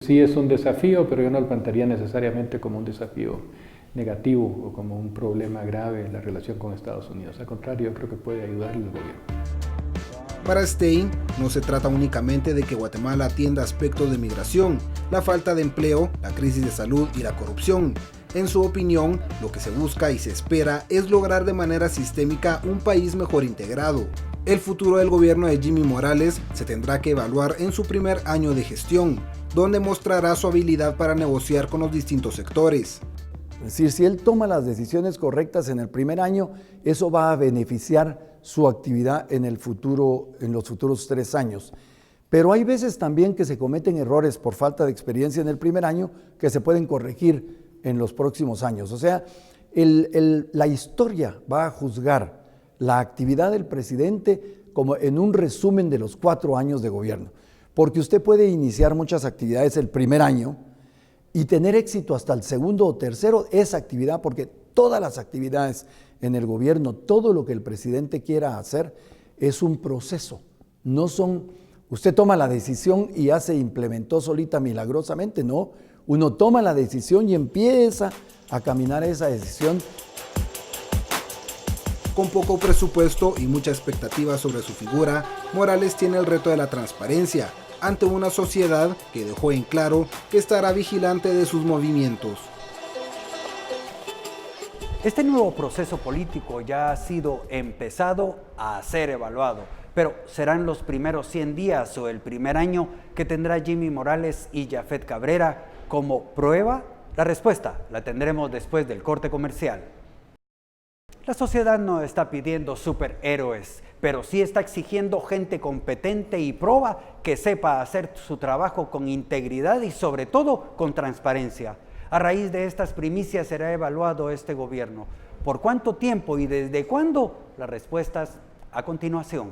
sí es un desafío, pero yo no lo plantearía necesariamente como un desafío negativo o como un problema grave en la relación con Estados Unidos. Al contrario, yo creo que puede ayudarle al gobierno. Para Stein, no se trata únicamente de que Guatemala atienda aspectos de migración, la falta de empleo, la crisis de salud y la corrupción. En su opinión, lo que se busca y se espera es lograr de manera sistémica un país mejor integrado. El futuro del gobierno de Jimmy Morales se tendrá que evaluar en su primer año de gestión, donde mostrará su habilidad para negociar con los distintos sectores. Es decir, si él toma las decisiones correctas en el primer año, eso va a beneficiar su actividad en el futuro, en los futuros 3 años. Pero hay veces también que se cometen errores por falta de experiencia en el primer año que se pueden corregir en los próximos años. O sea, la historia va a juzgar la actividad del presidente como en un resumen de los 4 años de gobierno. Porque usted puede iniciar muchas actividades el primer año y tener éxito hasta el segundo o tercero esa actividad, porque todas las actividades en el gobierno, todo lo que el presidente quiera hacer es un proceso. No son, usted toma la decisión y ya se implementó solita milagrosamente, no. Uno toma la decisión y empieza a caminar esa decisión. Con poco presupuesto y mucha expectativa sobre su figura, Morales tiene el reto de la transparencia ante una sociedad que dejó en claro que estará vigilante de sus movimientos. Este nuevo proceso político ya ha sido empezado a ser evaluado, pero ¿serán los primeros 100 días o el primer año que tendrá Jimmy Morales y Japhet Cabrera como prueba? La respuesta la tendremos después del corte comercial. La sociedad no está pidiendo superhéroes, pero sí está exigiendo gente competente y proba que sepa hacer su trabajo con integridad y sobre todo con transparencia. A raíz de estas primicias será evaluado este gobierno. ¿Por cuánto tiempo y desde cuándo? Las respuestas a continuación.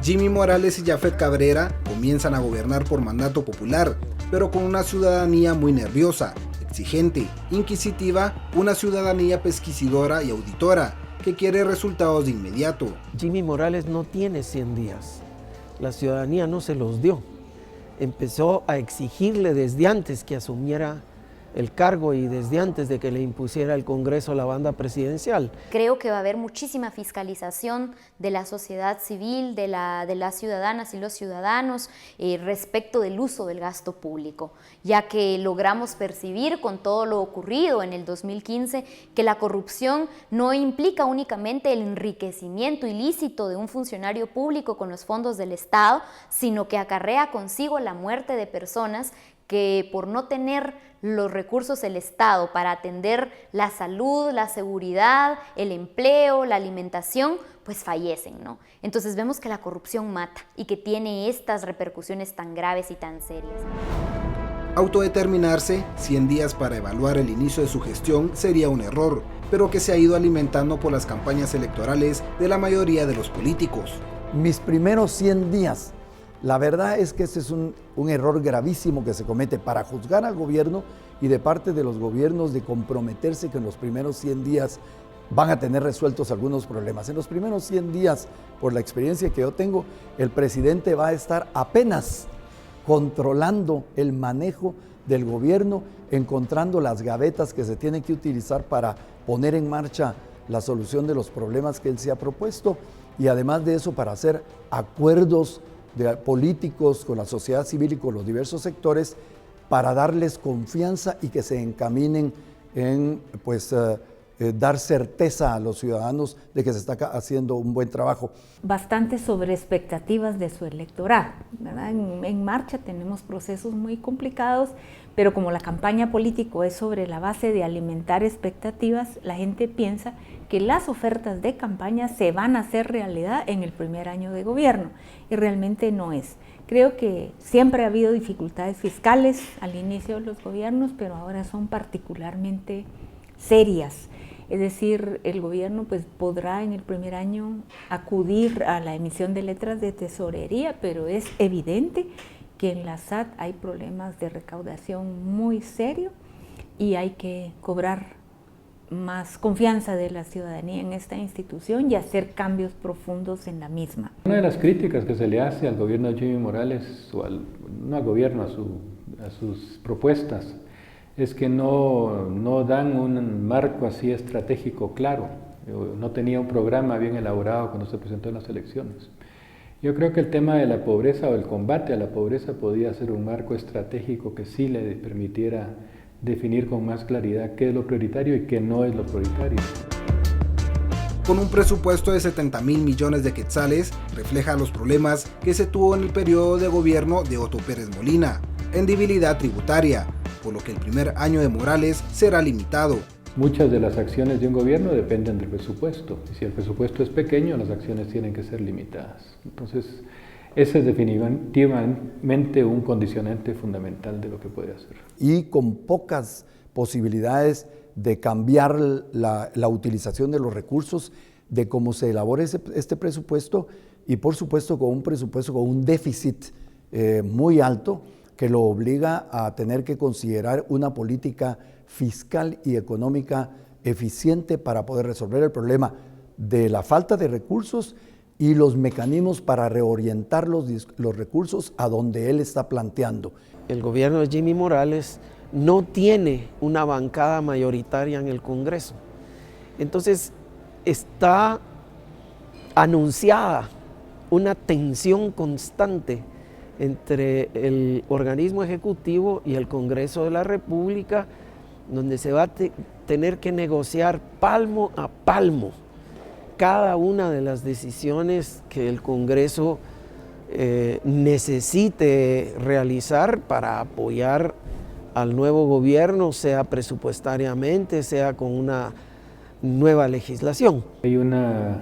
Jimmy Morales y Japhet Cabrera comienzan a gobernar por mandato popular, pero con una ciudadanía muy nerviosa, exigente, inquisitiva, una ciudadanía pesquisidora y auditora, que quiere resultados de inmediato. Jimmy Morales no tiene 100 días, la ciudadanía no se los dio. Empezó a exigirle desde antes que asumiera el cargo y desde antes de que le impusiera el Congreso la banda presidencial. Creo que va a haber muchísima fiscalización de la sociedad civil, de las ciudadanas y los ciudadanos respecto del uso del gasto público, ya que logramos percibir con todo lo ocurrido en el 2015 que la corrupción no implica únicamente el enriquecimiento ilícito de un funcionario público con los fondos del Estado, sino que acarrea consigo la muerte de personas que por no tener los recursos del Estado para atender la salud, la seguridad, el empleo, la alimentación, pues fallecen, ¿no? Entonces vemos que la corrupción mata y que tiene estas repercusiones tan graves y tan serias. Autodeterminarse 100 días para evaluar el inicio de su gestión sería un error, pero que se ha ido alimentando por las campañas electorales de la mayoría de los políticos. Mis primeros 100 días. La verdad es que ese es un error gravísimo que se comete para juzgar al gobierno y de parte de los gobiernos de comprometerse que en los primeros 100 días van a tener resueltos algunos problemas. En los primeros 100 días, por la experiencia que yo tengo, el presidente va a estar apenas controlando el manejo del gobierno, encontrando las gavetas que se tienen que utilizar para poner en marcha la solución de los problemas que él se ha propuesto y además de eso para hacer acuerdos políticos con la sociedad civil y con los diversos sectores para darles confianza y que se encaminen en dar certeza a los ciudadanos de que se está haciendo un buen trabajo. Bastante sobre expectativas de su electorado, ¿verdad? En marcha tenemos procesos muy complicados, pero como la campaña política es sobre la base de alimentar expectativas, la gente piensa que las ofertas de campaña se van a hacer realidad en el primer año de gobierno, y realmente no es. Creo que siempre ha habido dificultades fiscales al inicio de los gobiernos, pero ahora son particularmente serias. Es decir, el gobierno pues podrá en el primer año acudir a la emisión de letras de tesorería, pero es evidente que en la SAT hay problemas de recaudación muy serios y hay que cobrar más confianza de la ciudadanía en esta institución y hacer cambios profundos en la misma. Una de las críticas que se le hace al gobierno de Jimmy Morales, o no al gobierno, a sus propuestas, es que no dan un marco así estratégico claro, no tenía un programa bien elaborado cuando se presentó en las elecciones. Yo creo que el tema de la pobreza o el combate a la pobreza podía ser un marco estratégico que sí le permitiera definir con más claridad qué es lo prioritario y qué no es lo prioritario. Con un presupuesto de 70.000 millones de quetzales, refleja los problemas que se tuvo en el periodo de gobierno de Otto Pérez Molina, en debilidad tributaria, por lo que el primer año de Morales será limitado. Muchas de las acciones de un gobierno dependen del presupuesto, y si el presupuesto es pequeño, las acciones tienen que ser limitadas. Entonces, ese es definitivamente un condicionante fundamental de lo que puede hacer. Y con pocas posibilidades de cambiar la utilización de los recursos, de cómo se elabora este presupuesto, y por supuesto con un presupuesto con un déficit muy alto, que lo obliga a tener que considerar una política fiscal y económica eficiente para poder resolver el problema de la falta de recursos y los mecanismos para reorientar los recursos a donde él está planteando. El gobierno de Jimmy Morales no tiene una bancada mayoritaria en el Congreso. Entonces está anunciada una tensión constante entre el organismo ejecutivo y el Congreso de la República, donde se va a tener que negociar palmo a palmo cada una de las decisiones que el Congreso necesite realizar para apoyar al nuevo gobierno, sea presupuestariamente, sea con una nueva legislación. Hay una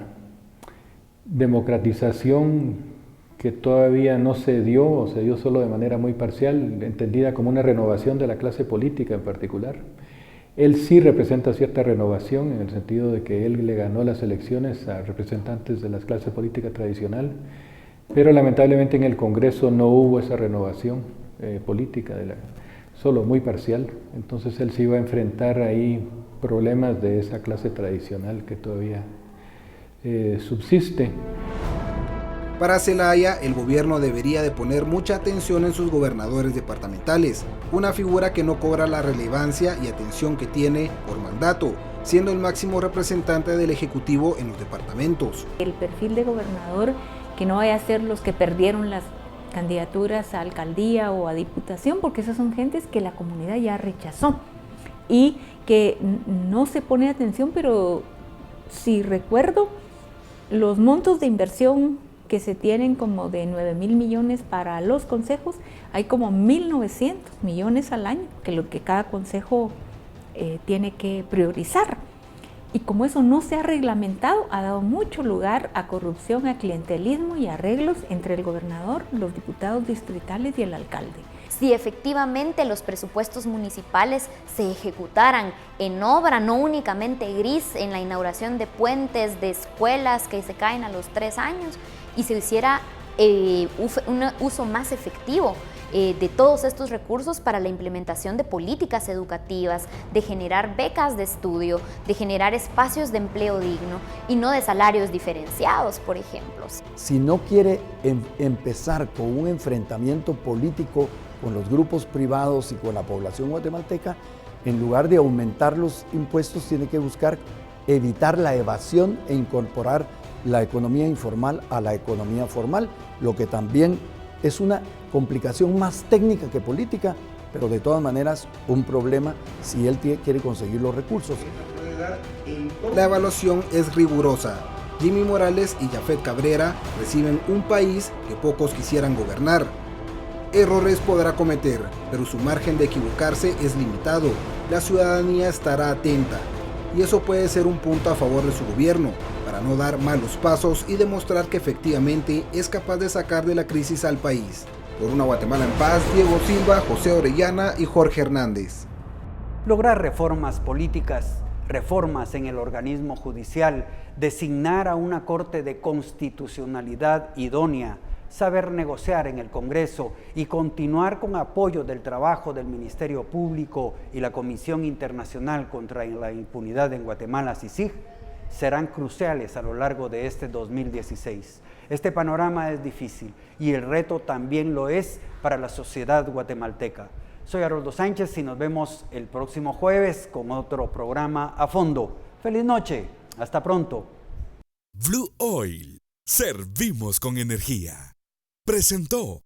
democratización que todavía no se dio, o se dio solo de manera muy parcial, entendida como una renovación de la clase política en particular. Él sí representa cierta renovación en el sentido de que él le ganó las elecciones a representantes de la clase política tradicional, pero lamentablemente en el Congreso no hubo esa renovación política, solo muy parcial. Entonces él sí iba a enfrentar ahí problemas de esa clase tradicional que todavía subsiste. Para Zelaya, el gobierno debería de poner mucha atención en sus gobernadores departamentales, una figura que no cobra la relevancia y atención que tiene por mandato, siendo el máximo representante del Ejecutivo en los departamentos. El perfil de gobernador que no vaya a ser los que perdieron las candidaturas a alcaldía o a diputación, porque esas son gentes que la comunidad ya rechazó y que no se pone atención, pero si recuerdo, los montos de inversión que se tienen como de 9.000 millones para los consejos, hay como 1.900 millones al año, que lo que cada consejo tiene que priorizar. Y como eso no se ha reglamentado, ha dado mucho lugar a corrupción, a clientelismo y arreglos entre el gobernador, los diputados distritales y el alcalde. Si efectivamente los presupuestos municipales se ejecutaran en obra, no únicamente gris, en la inauguración de puentes, de escuelas que se caen a los 3 años, y se hiciera un uso más efectivo de todos estos recursos para la implementación de políticas educativas, de generar becas de estudio, de generar espacios de empleo digno y no de salarios diferenciados, por ejemplo. Si no quiere empezar con un enfrentamiento político con los grupos privados y con la población guatemalteca, en lugar de aumentar los impuestos, tiene que buscar evitar la evasión e incorporar la economía informal a la economía formal, lo que también es una complicación más técnica que política, pero de todas maneras un problema si él quiere conseguir los recursos. La evaluación es rigurosa. Jimmy Morales y Jafet Cabrera reciben un país que pocos quisieran gobernar. Errores podrá cometer, pero su margen de equivocarse es limitado. La ciudadanía estará atenta, y eso puede ser un punto a favor de su gobierno, para no dar malos pasos y demostrar que efectivamente es capaz de sacar de la crisis al país. Por una Guatemala en paz, Diego Silva, José Orellana y Jorge Hernández. Lograr reformas políticas, reformas en el organismo judicial, designar a una Corte de Constitucionalidad idónea, saber negociar en el Congreso y continuar con apoyo del trabajo del Ministerio Público y la Comisión Internacional contra la Impunidad en Guatemala, CICIG, serán cruciales a lo largo de este 2016. Este panorama es difícil y el reto también lo es para la sociedad guatemalteca. Soy Haroldo Sánchez y nos vemos el próximo jueves con otro programa a fondo. ¡Feliz noche! ¡Hasta pronto! Blue Oil. Servimos con energía. Presentó